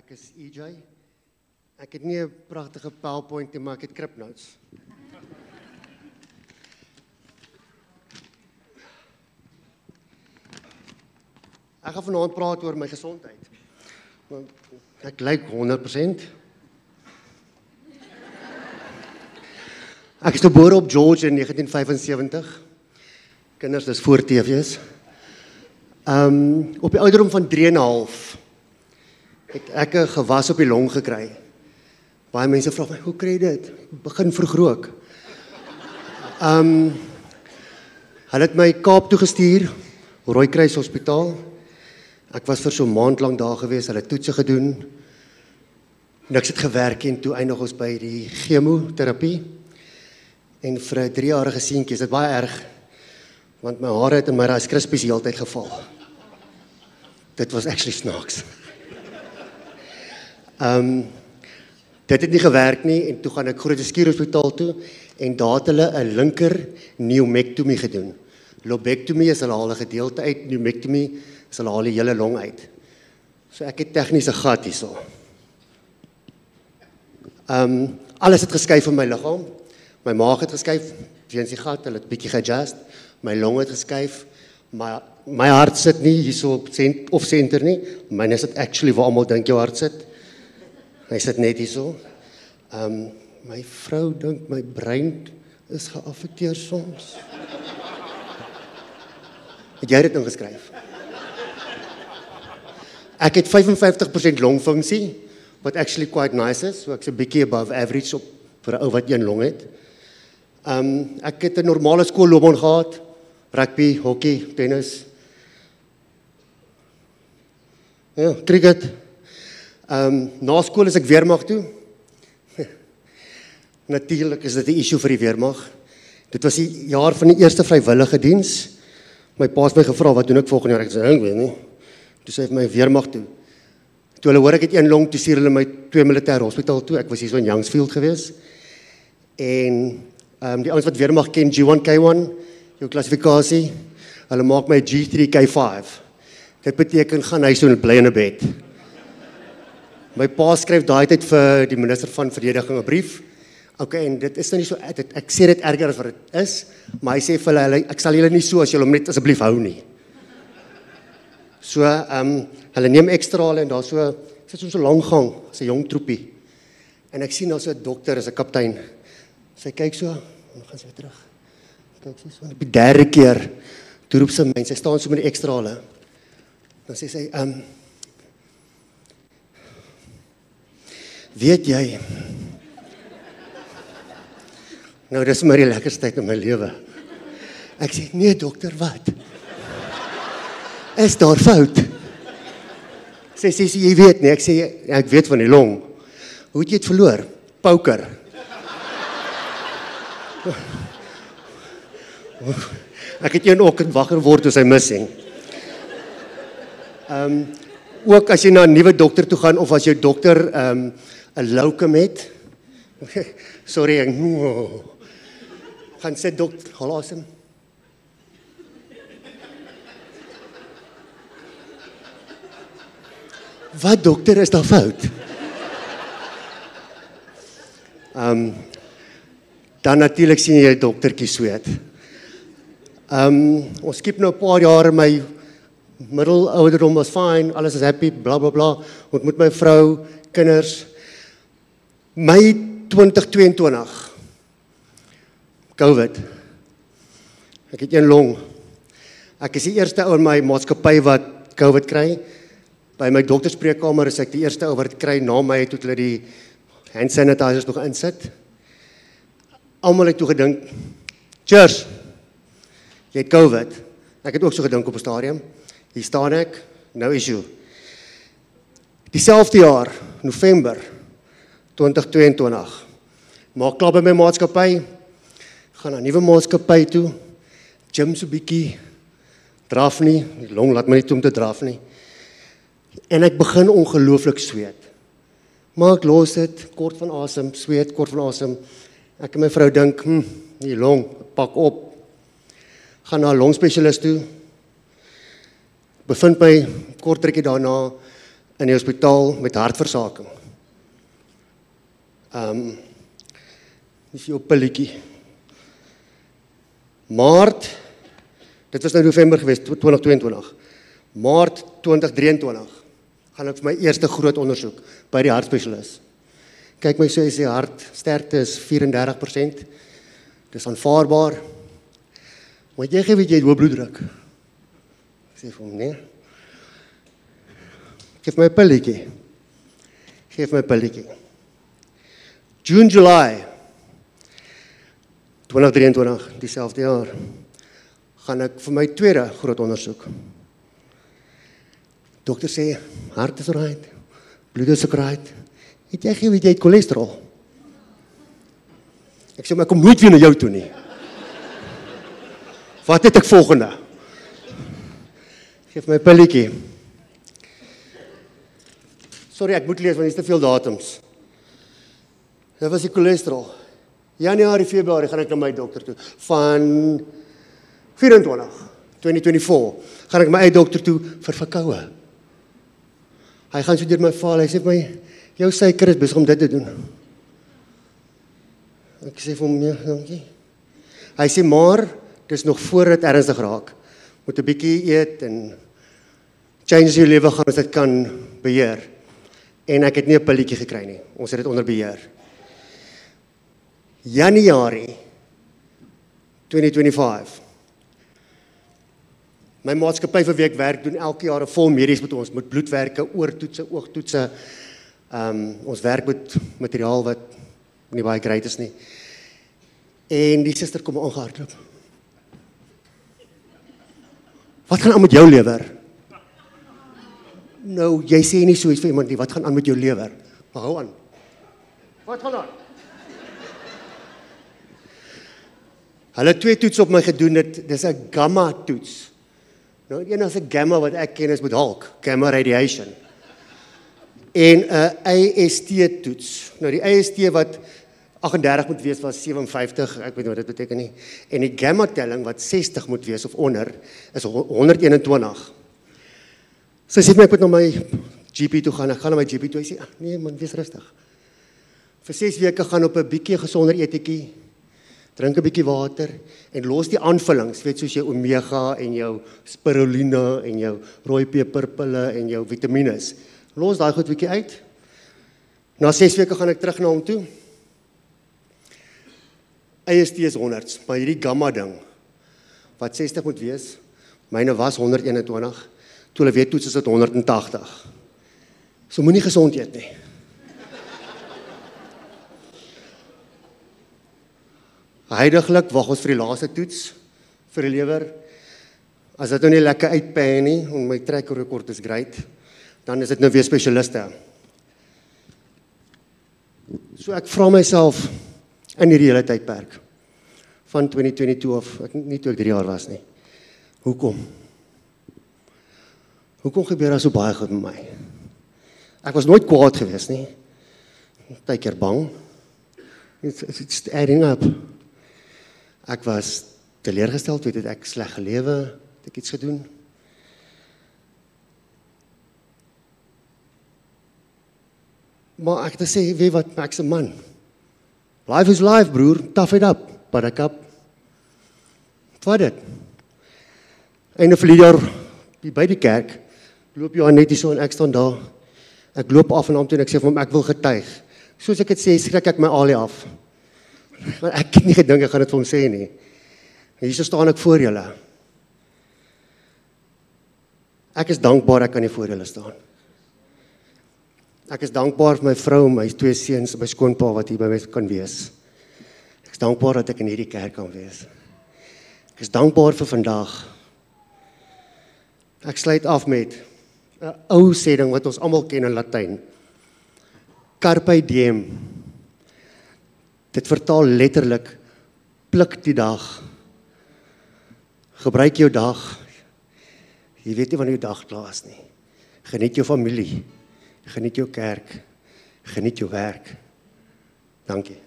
Ek is EJ. Ek het nie 'n pragtige PowerPoint nie, maar ek het Cripnotes. Ek gaan vanaand praat oor my gesondheid. Want ek lyk 100%. Ek is gebore op George in 1975. Kinders, dis voor TV's. Op die ouderdom van 3,5 het ek 'n gewas op die long gekry. Baie mense vra my, hoe kry jy dit? Begin vroeg rook. Hulle het my Kaap toe gestuur, Rooikruis Hospitaal. Ek was vir so 'n maand lank daar gewees, hulle toetse gedoen. Niks het gewerk en toe eindig ons by die chemoterapie. En vir 'n 3-jarige seentjie is dit baie erg, want my hare het in my Rice Krispies die hele tyd geval. Dit was actually snaaks. Dit het nie gewerk nie en toe gaan ek Grote Schuur Hospitaal toe en daar het hulle 'n linker pneumectomie gedoen. Lobectomie is hulle haal 'n gedeelte uit, pneumectomie is hulle haal die hele long uit. So ek het tegnies 'n gat hierso. Alles het geskuif in my liggaam. My maag het geskuif weens die gat, hulle het bietjie geadjust. My long het geskuif. My hart sit nie hierso op center nie. Myne sit actually waar almal dink jou hart sit. Hy sit net hierso. My vrou dink my brein is geaffekteer soms. Het jy dit ingeskryf? Ek het 55% longfunksie, wat actually quite nice is, so ek's 'n bietjie above average op vir 'n ou wat een long het. Ek het 'n normale skoolloopbaan gehad, rugby, hockey, tennis. Ja, cricket. Na skool is ek weermag toe. Natuurlik is dit 'n issue vir die weermag. Dit was die jaar van die eerste vrywillige diens. My pa het my gevra wat doen ek volgende jaar? Ek sê ek weet nie. Toe sê hy vir my weermag toe. Toe hulle hoor ek het een long, toe stuur hulle my 2 militêre hospitaal toe. Ek was hier so in Youngsfield gewees. En die ouens wat weermag ken, G1 K1, jou klassifikasie, hulle maak my G3 K5. Dit beteken gaan huis toe en bly in 'n bed. My pa skryf daai tyd vir die minister van verdediging 'n brief. Okay, en dit is nou nie so, ek sê dit erger as wat dit is, maar hy sê vir hulle, ek sal julle nie so as julle hom net asseblief hou nie. So, hulle neem ekstrale en daar so, sit so 'n lang gang, as 'n jong troepie. En ek sien daar so 'n dokter, is 'n kaptein. Sy kyk so, en dan gaan sy weer terug. Kyk so, op die 3de keer, toe roep sy mense, sy staan so met die ekstrale. Dan sê sy, weet jy, nou dis maar die lekkerste tyd in my lewe. Ek sê, nee dokter, wat? Is daar fout? Sy sê, jy weet nie, ek sê, ja, ek weet van die long. Hoe het jy het verloor? Poker. Ek het een oggend wakker word toe sy missing. Ook as jy na 'n nuwe dokter toe gaan, of as jou dokter 'n leukem het, sorry, ek gaan sê dokter, haal asem. Wat dokter, is daar fout? Dan natuurlik sien jy 'n doktertjie sweet. Ons skip nou 'n paar jaar, my middelouderdom was fine, alles is happy, bla bla bla. Ontmoet my vrou, kinders. Mei 2022. COVID. Ek het een long. Ek is die eerste ou in my maatskappy wat COVID kry. By my dokterspreekkamer is ek die eerste ou wat dit kry. Na my het hulle die hand sanitizers nog insit. Almal het toe gedink, cheers, jy het COVID. Ek het ook so gedink op 'n stadium. Hier staan ek, no issue. Dieselfde jaar, November 2022, maak klaar by my maatskappy, gaan na 'n nuwe maatskappy toe, gym so bietjie, draf nie, die long laat my nie toe om te draf nie. En ek begin ongelooflik sweet. Maar ek los dit, kort van asem, sweet, kort van asem. Ek en my vrou dink, die long, pak op. Gaan na 'n longspesialis toe. Bevind my kort rukkie daarna in die hospitaal met hartversaking. Dis jou pilletjie. Maart, dit was nou November gewees, 2022. Maart 2023 gaan ek vir my eerste groot ondersoek by die hartspesialis. Kyk my so, hy sê hartsterkte is 34%. Dis aanvaarbaar. Maar jy weet jy het hoë bloeddruk. Ek sê vir hom, nee. Geef my 'n pilletjie. Geef my 'n pilletjie. June, July 2023, dieselfde jaar, gaan ek vir my tweede groot ondersoek. Dokter sê, hart is right, bloed is ook right. Het jy het cholesterol? Ek sê, maar ek kom nooit weer na jou toe nie. Wat het ek volgende? Geef my 'n pilletjie. Sorry, ek moet lees, want hier is te veel datums. Dit was die cholesterol. Januarie, Februarie gaan ek na my dokter toe. Van 2024 gaan ek my eie dokter toe vir verkoue. Hy gaan so deur my val, hy sê vir my, jou suiker is besig om dit te doen. Ek sê vir hom, nee, dankie. Hy sê, maar, dis nog voor dit ernstig raak. Moet 'n bietjie eet en changes jou lewe gaan as dit kan beheer. En ek het nie 'n pilletjie gekry nie. Ons het dit onder beheer. Januarie 2025. My maatskappy vir wie ek werk doen elke jaar 'n vol medies met ons, met bloedwerke, oortoetse, oogtoetse. Ons werk met materiaal wat nie baie great is nie. En die suster kom aangehardloop. Wat gaan aan met jou lewer? Nou, jy sê nie so iets vir iemand nie, wat gaan aan met jou lewer? Maar hou aan. Wat gaan aan? Hulle het 2 toets op my gedoen, dis 'n gamma toets. Nou, die enigste gamma wat ek ken is met Hulk, gamma radiation. En 'n AST toets. Nou die AST wat 38 moet wees was 57, ek weet nie wat dit beteken nie. En die gamma telling wat 60 moet wees of onder is 121. So sê my ek moet na my GP toe gaan. Ek gaan na my GP toe. Hy sê, nee man, wees rustig. Vir 6 weke gaan op 'n bietjie gesonder etetjie. Drink 'n bietjie water en los die aanvullings, weet soos jou omega en jou spirulina en jou rooi peperpille en jou vitamines. Los daai goed bietjie uit. Na 6 weke gaan ek terug na hom toe. AST is 100, maar hierdie gamma ding wat 60 moet wees, myne was 121. Toe hulle weer toets is dit 180. So moenie gesond eet nie. Huidiglik wag ons vir die laaste toets vir die lewer. As dit nou nie lekker uitpyn nie, en my track record is great, dan is dit nou weer spesialiste. So ek vra myself in hierdie hele tydperk van 2022 of nie toe ek 3 jaar was nie. Hoekom? Hoekom gebeur daar so baie goed met my? Ek was nooit kwaad geweest nie. Partykeer bang. It's adding up. Ek was teleurgesteld, weet ek sleg gelewe, het ek iets gedoen. Maar ek het gesê, weet wat, ek's 'n man. Life is life, broer. Tough it up, buttercup. Wat dit? Einde van die jaar, by die kerk, loop Johan net hier so en ek staan daar. Ek loop af en aan toe en ek sê vir hom, ek wil getuig. Soos ek het sê, skrik ek my alie af. Maar ek het nie gedink ek gaan dit vir hom sê nie. En hier staan ek voor julle. Ek is dankbaar ek kan hier voor julle staan. Ek is dankbaar vir my vrou, my 2 seuns en my skoonpa wat hier by my kan wees. Ek is dankbaar dat ek in hierdie kerk kan wees. Ek is dankbaar vir vandag. Ek sluit af met 'n ou sêding wat ons almal ken in Latyn. Carpe diem. Dit vertaal letterlik, pluk die dag. Gebruik jou dag. Jy weet nie wanneer jou dag klaar is nie. Geniet jou familie. Geniet jou kerk. Geniet jou werk. Dankie.